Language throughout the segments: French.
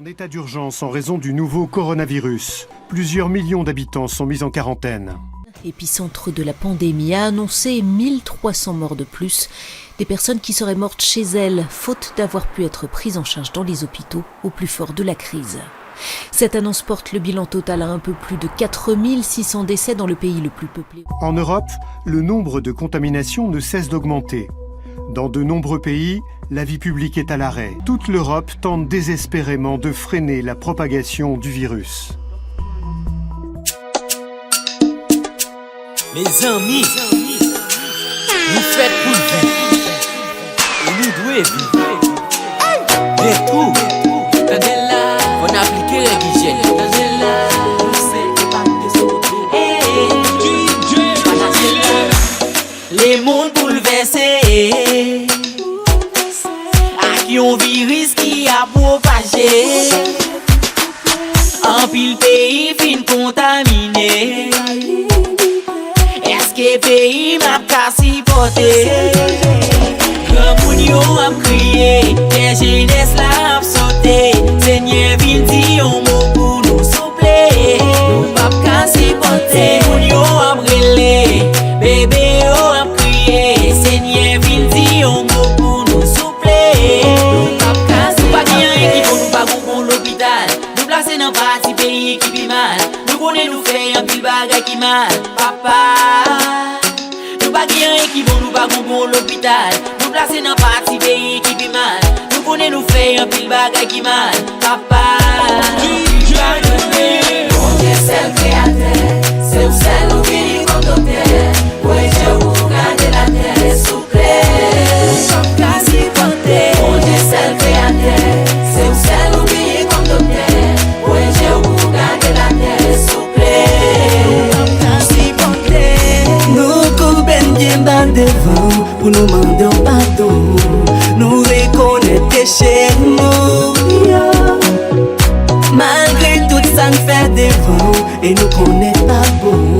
En état d'urgence en raison du nouveau coronavirus. Plusieurs millions d'habitants sont mis en quarantaine. Épicentre de la pandémie a annoncé 1300 morts de plus. Des personnes qui seraient mortes chez elles, faute d'avoir pu être prises en charge dans les hôpitaux au plus fort de la crise. Cette annonce porte le bilan total à un peu plus de 4600 décès dans le pays le plus peuplé. En Europe, le nombre de contaminations ne cesse d'augmenter. Dans de nombreux pays, la vie publique est à l'arrêt. Toute l'Europe tente désespérément de freiner la propagation du virus. Mes amis, nous faites pour vivre. Et nous devons vivre. Et tout, on applique l'hygiène. Les mondes bouleversés, à qui on virus qui a propagé. En pile pays fin contaminé. Est-ce que pays m'a cassé porté? Grand moun yo a crié, les jeunesse la a sauté. Seigneur vin di on mot pour nous soupler. Nous pas cassé porté. Moun yo a brûlé, bébé yo a crié. Seigneur vin di on mot pour nous soupler. Nous pas cassé porté. Pas rien qui pour nous pas pour l'hôpital. Nous placer dans parti pays qui vit mal. Nous connaît nous faire un pile bagay qui mal. Papa, nous pas rien qui vont nous pas pour l'hôpital. Nous placer dans parti pays qui vit mal. Nous connaît nous faire un pile bagay qui mal. Papa, tu as donné. Mon Dieu c'est le créateur, c'est où c'est nous qui comme docteur. Oui je vous garde la terre souple. Comme quasi porté. Mon Dieu c'est le créateur, c'est où c'est nous qui comme docteur. Oui je vous garde la terre souple. Comme quasi porté. Nous coupons bien bas devant pour nous demander pardon. Nous reconnaître chez nous. Malgré tout ça nous fait devant et nous connaissons pas bon.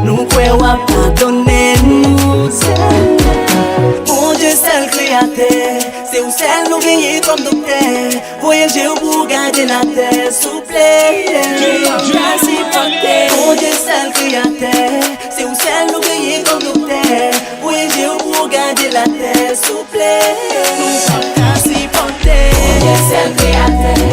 Nous croyons pardonner nous. Mon Dieu c'est le créateur, c'est où c'est nous veiller comme docteur. Voyager pour garder la terre souple. Mon Dieu c'est le créateur, c'est où c'est nous veiller comme docteur. Voyager pour garder la terre souple. Mon Dieu c'est le créateur,